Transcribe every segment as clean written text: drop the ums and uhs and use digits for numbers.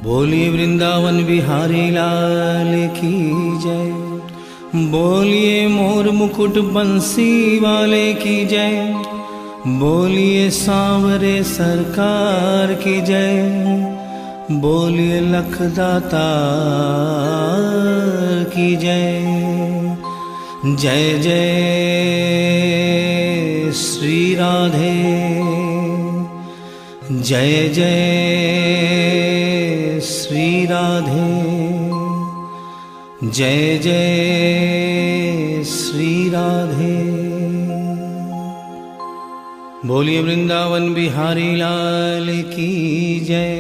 बोलिए वृंदावन बिहारी लाल की जय। बोलिए मोर मुकुट बंसी वाले की जय। बोलिए सांवरे सरकार की जय। बोलिए लखदाता की जय। जय जय श्री राधे। जय जय श्री राधे। जय जय श्री राधे। बोलिए वृंदावन बिहारी लाल की जय।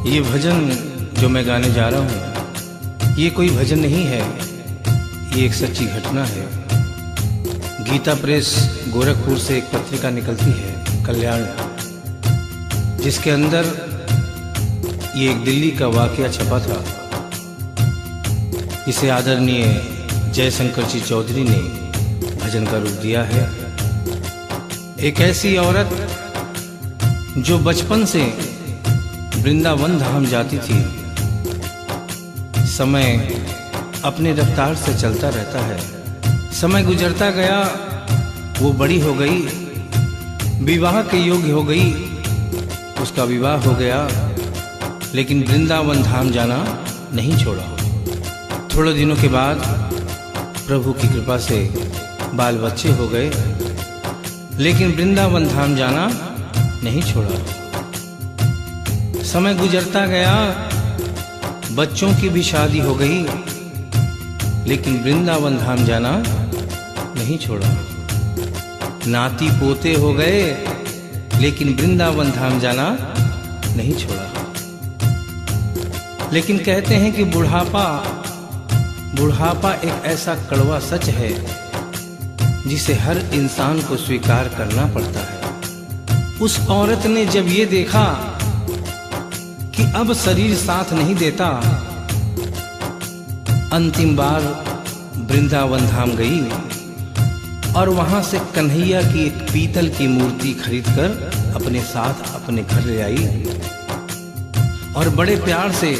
ये भजन जो मैं गाने जा रहा हूँ, ये कोई भजन नहीं है, ये एक सच्ची घटना है। गीता प्रेस गोरखपुर से एक पत्रिका निकलती है कल्याण, जिसके अंदर ये एक दिल्ली का वाकया छपा था। इसे आदरणीय जयशंकर जी चौधरी ने भजन का रूप दिया है। एक ऐसी औरत जो बचपन से वृंदावन धाम जाती थी। समय अपने रफ्तार से चलता रहता है। समय गुजरता गया, वो बड़ी हो गई, विवाह के योग्य हो गई, उसका विवाह हो गया, लेकिन वृंदावन धाम जाना नहीं छोड़ा। थोड़े दिनों के बाद प्रभु की कृपा से बाल बच्चे हो गए, लेकिन वृंदावन धाम जाना नहीं छोड़ा। समय गुजरता गया, बच्चों की भी शादी हो गई, लेकिन वृंदावन धाम जाना नहीं छोड़ा। नाती पोते हो गए, लेकिन वृंदावन धाम जाना नहीं छोड़ा। लेकिन कहते हैं कि बुढ़ापा एक ऐसा कड़वा सच है जिसे हर इंसान को स्वीकार करना पड़ता है। उस औरत ने जब ये देखा कि अब शरीर साथ नहीं देता, अंतिम बार वृंदावन धाम गई और वहां से कन्हैया की एक पीतल की मूर्ति खरीदकर अपने साथ अपने घर ले आई और बड़े प्यार से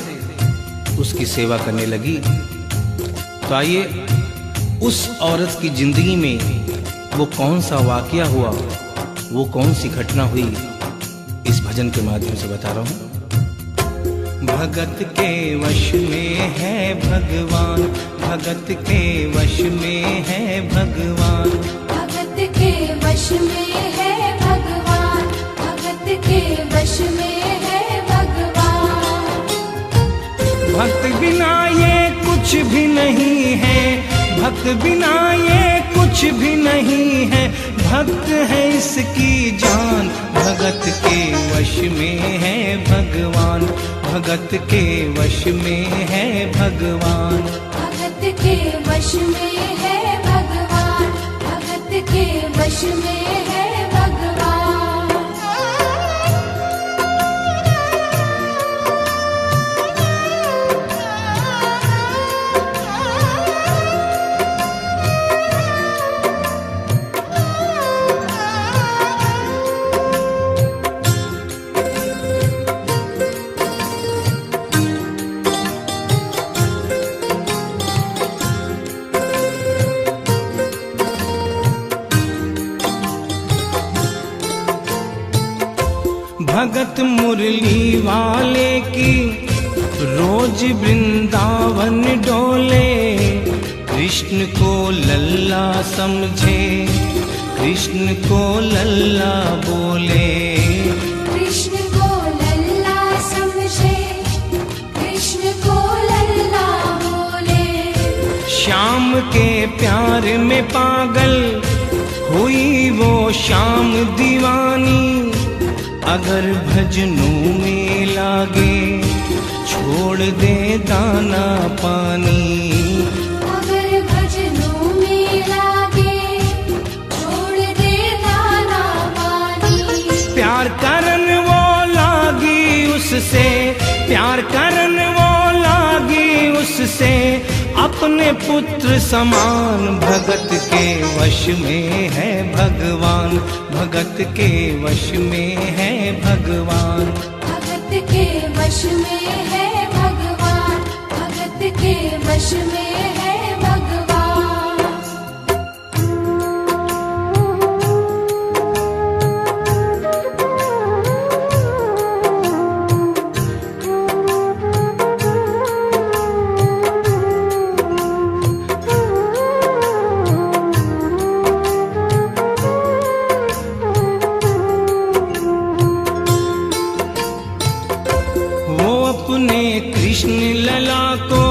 उसकी सेवा करने लगी। तो आइए उस औरत की जिंदगी में वो कौन सा वाकया हुआ, वो कौन सी घटना हुई, इस भजन के माध्यम से बता रहा हूं। भगत के वश में है भगवान, भगत के वश में है भगवान, भगत के वश में है भगवान, भगत के वश में है भगवान। भक्त बिना ये कुछ भी नहीं है, भक्त बिना ये कुछ भी नहीं है, भक्त है इसकी जान। भगत के वश में है भगवान, भगत के वश में है भगवान, भगत के वश में है भगवान, भगत के वश में है भगवान। भगत मुरली वाले की रोज वृंदावन डोले, कृष्ण को लल्ला समझे, कृष्ण को लल्ला बोले, कृष्ण को लल्ला समझे, कृष्ण को लल्ला बोले। श्याम के प्यार में पागल हुई वो शाम दीवानी। अगर भजनों में लागे छोड़ दे दाना पानी। अगर भजनों में लागे छोड़ दे दाना पानी। प्यार करन वो लागी उससे, प्यार करन वो लागी उससे, अपने पुत्र समान। भगत के वश में है भगवान, भगत के वश में है भगवान। भगत के वश में है भगवान, भगत के वश में है भगवान। कृष्ण लला को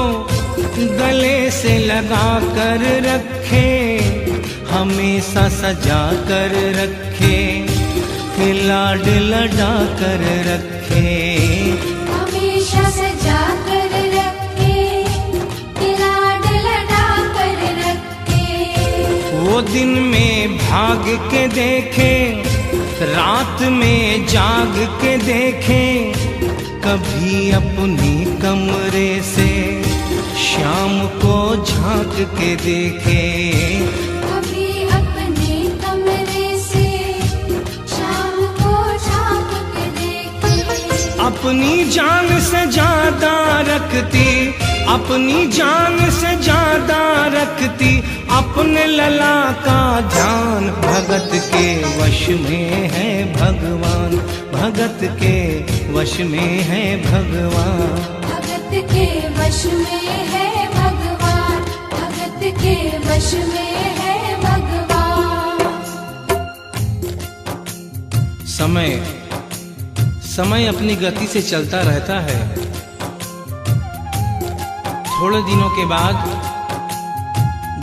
गले से लगा कर रखे, हमेशा सजा कर रखे, लाड लड़ा कर रखे। हमेशा सजा कर रखे, लाड लड़ा कर रखे। वो दिन में भाग के देखे, रात में जाग के देखे, कभी अपने कमरे से शाम को झांक के देखे। कभी अपने कमरे से शाम को झांक के देखे। अपनी जान से ज्यादा रखती, अपनी जान से ज्यादा रखती, अपने लला का ध्यान। भगत के वश में है भगवान, भगत के वश में है भगवान। भगत के वश में है भगवान, भगत के वश में है भगवान। समय समय अपनी गति से चलता रहता है। थोड़े दिनों के बाद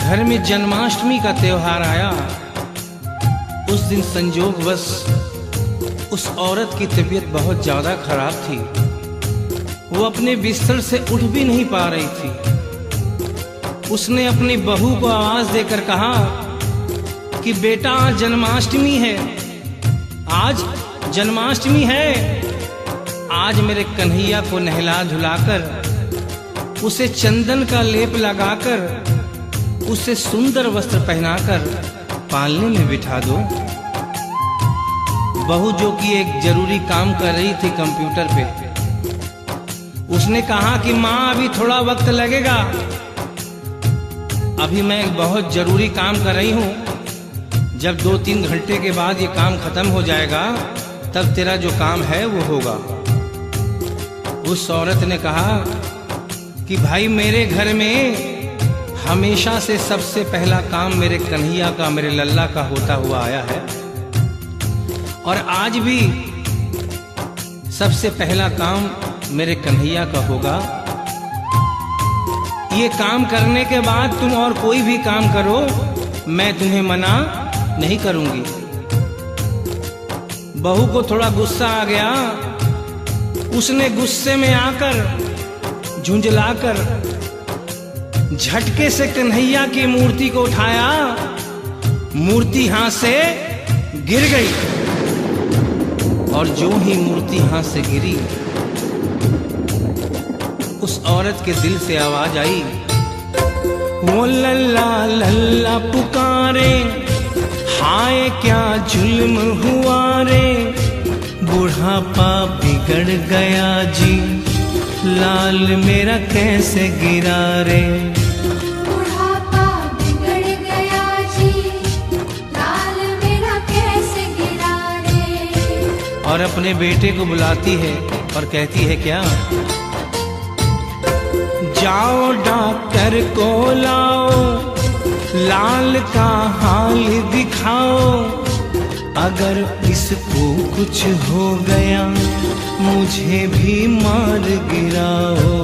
घर में जन्माष्टमी का त्योहार आया। उस दिन संजोगवश उस औरत की तबीयत बहुत ज्यादा खराब थी। वो अपने बिस्तर से उठ भी नहीं पा रही थी। उसने अपनी बहू को आवाज देकर कहा कि बेटा आज जन्माष्टमी है, आज जन्माष्टमी है। आज मेरे कन्हैया को नहला धुलाकर, उसे चंदन का लेप लगाकर, उसे सुंदर वस्त्र पहनाकर पालने में बिठा दो। बहू जो कि एक जरूरी काम कर रही थी कंप्यूटर पे, उसने कहा कि माँ अभी थोड़ा वक्त लगेगा, अभी मैं एक बहुत जरूरी काम कर रही हूँ। जब 2-3 घंटे के बाद ये काम खत्म हो जाएगा तब तेरा जो काम है वो होगा। उस औरत ने कहा कि भाई मेरे घर में हमेशा से सबसे पहला काम मेरे कन्हैया का, मेरे लल्ला का होता हुआ आया है, और आज भी सबसे पहला काम मेरे कन्हैया का होगा। ये काम करने के बाद तुम और कोई भी काम करो, मैं तुम्हें मना नहीं करूंगी। बहू को थोड़ा गुस्सा आ गया। उसने गुस्से में आकर, झुंझलाकर झटके से कन्हैया की मूर्ति को उठाया। मूर्ति हाथ से गिर गई, और जो ही मूर्ति हाथ से गिरी, उस औरत के दिल से आवाज आई, वो लल्ला लल्ला पुकारे, हाय क्या जुल्म हुआ रे, बुढ़ापा बिगड़ गया जी, लाल मेरा कैसे गिरा रे। बुढ़ापा बिगड़ गया जी, लाल मेरा कैसे गिरा रे। और अपने बेटे को बुलाती है और कहती है क्या, जाओ डॉक्टर को लाओ, लाल का हाल दिखाओ, अगर इसको कुछ हो गया मुझे भी मार गिराओ।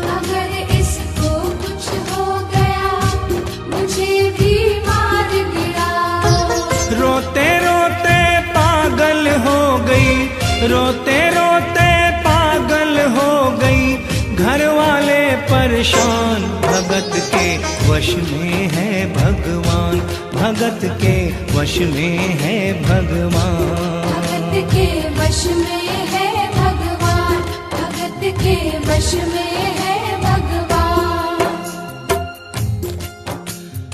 अगर इसको कुछ हो गया रोते रोते पागल हो गई, घर वाले परेशान। भगत के वश में है भगवान, भगत के वश में है भगवान। भगत के वश में है भगवान, भगत के वश में है भगवान।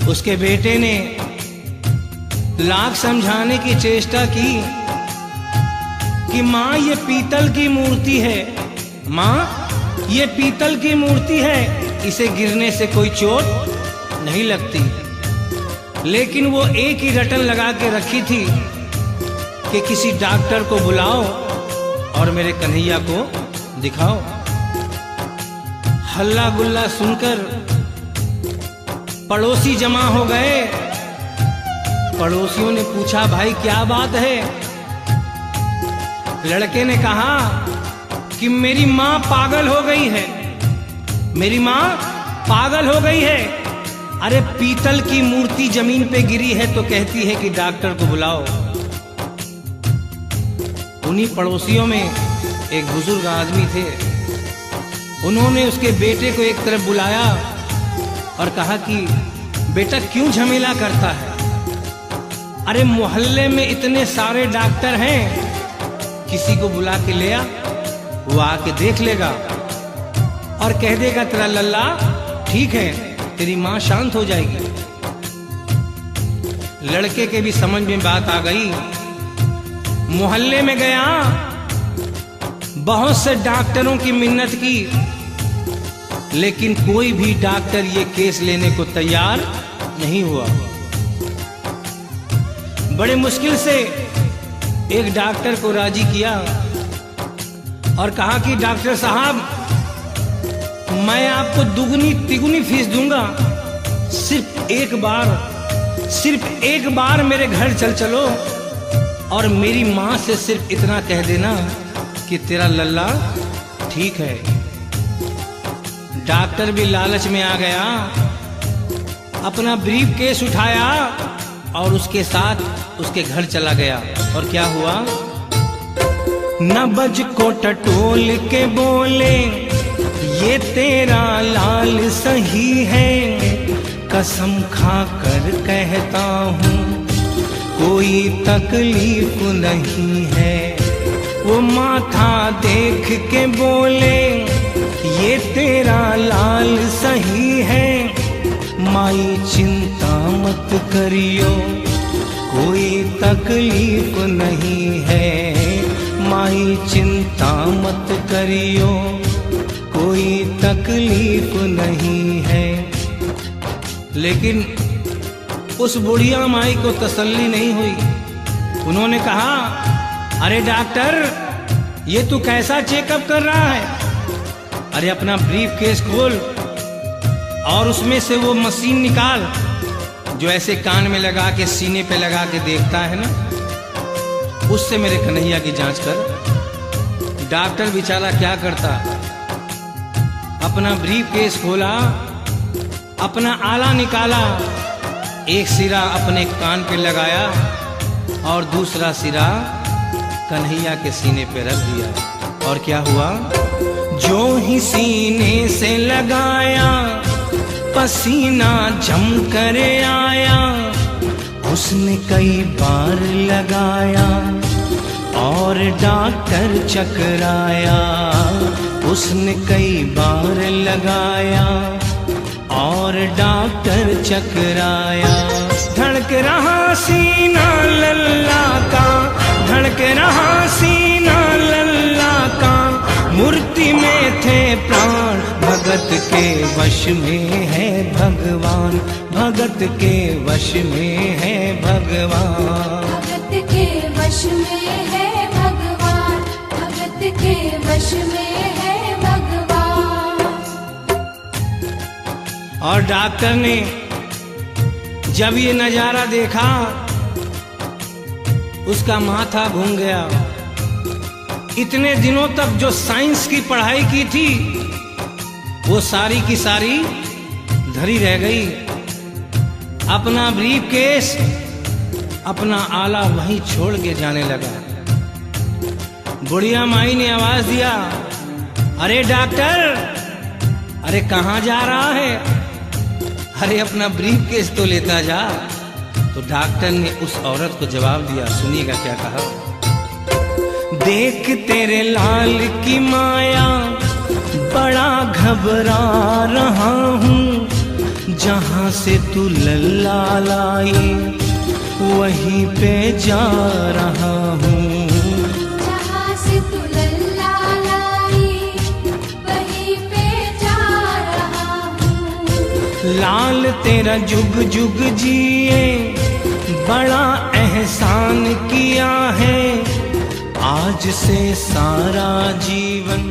उसके बेटे ने लाख समझाने की चेष्टा की कि माँ ये पीतल की मूर्ति है, माँ ये पीतल की मूर्ति है, इसे गिरने से कोई चोट नहीं लगती। लेकिन वो एक ही रटन लगा के रखी थी कि किसी डॉक्टर को बुलाओ और मेरे कन्हैया को दिखाओ। हल्ला गुल्ला सुनकर पड़ोसी जमा हो गए। पड़ोसियों ने पूछा, भाई क्या बात है? लड़के ने कहा कि मेरी माँ पागल हो गई है, मेरी माँ पागल हो गई है। अरे पीतल की मूर्ति जमीन पे गिरी है तो कहती है कि डॉक्टर को बुलाओ। उन्हीं पड़ोसियों में एक बुजुर्ग आदमी थे। उन्होंने उसके बेटे को एक तरफ बुलाया और कहा कि बेटा क्यों झमेला करता है? अरे मोहल्ले में इतने सारे डॉक्टर हैं, किसी को बुला के ले आ, वो आके देख लेगा और कह देगा तेरा लल्ला ठीक है, तेरी माँ शांत हो जाएगी। लड़के के भी समझ में बात आ गई। मोहल्ले में गया, बहुत से डॉक्टरों की मिन्नत की, लेकिन कोई भी डॉक्टर ये केस लेने को तैयार नहीं हुआ। बड़े मुश्किल से एक डॉक्टर को राजी किया और कहा कि डॉक्टर साहब मैं आपको दुगनी तिगुनी फीस दूंगा, सिर्फ एक बार मेरे घर चलो और मेरी माँ से सिर्फ इतना कह देना कि तेरा लल्ला ठीक है। डॉक्टर भी लालच में आ गया, अपना ब्रीफ केस उठाया और उसके साथ उसके घर चला गया। और क्या हुआ? नबज को टटोल के बोले, ये तेरा लाल सही है, कसम खा कर कहता हूँ कोई तकलीफ नहीं है। वो माथा देख के बोले, ये तेरा लाल सही है, माई चिंता मत करियो कोई तकलीफ नहीं है, माई चिंता मत करियो कोई तकलीफ नहीं है। लेकिन उस बुढ़िया माई को तसल्ली नहीं हुई। उन्होंने कहा, अरे डॉक्टर ये तू कैसा चेकअप कर रहा है? अरे अपना ब्रीफ केस खोल और उसमें से वो मशीन निकाल जो ऐसे कान में लगा के सीने पे लगा के देखता है ना, उससे मेरे कन्हैया की जांच कर। डॉक्टर बेचारा क्या करता, अपना ब्रीफ केस खोला, अपना आला निकाला, एक सिरा अपने कान पे लगाया और दूसरा सिरा कन्हैया के सीने पे रख दिया। और क्या हुआ? जो ही सीने से लगाया पसीना जम कर आया, उसने कई बार लगाया और डॉक्टर चकराया, उसने कई बार लगाया और डॉक्टर चकराया। धड़क रहा सीना लल्ला का, धड़क रहा सीना लल्ला का, मूर्ति में थे प्राण, भगत के वश में है भगवान, भगत के वश में है भगवान। भगत के वश में है भगवान, भगत के वश में है भगवान। और डॉक्टर ने जब ये नजारा देखा, उसका माथा घूम गया। इतने दिनों तक जो साइंस की पढ़ाई की थी वो सारी की सारी धरी रह गई। अपना ब्रीफ केस, अपना आला वहीं छोड़ के जाने लगा। बुढ़िया माई ने आवाज दिया, अरे डॉक्टर, अरे कहाँ जा रहा है? अरे अपना ब्रीफ केस तो लेता जा। तो डॉक्टर ने उस औरत को जवाब दिया, सुनिएगा क्या कहा। देख तेरे लाल की माया बड़ा घबरा रहा हूँ, जहाँ से तू लल्ला लाई वहीं पे जा रहा हूँ। जहाँ से तू लल्ला लाई वहीं पे जा रहा हूँ। लाल तेरा जुग जुग जिए बड़ा एहसान किया है, आज से सारा जीवन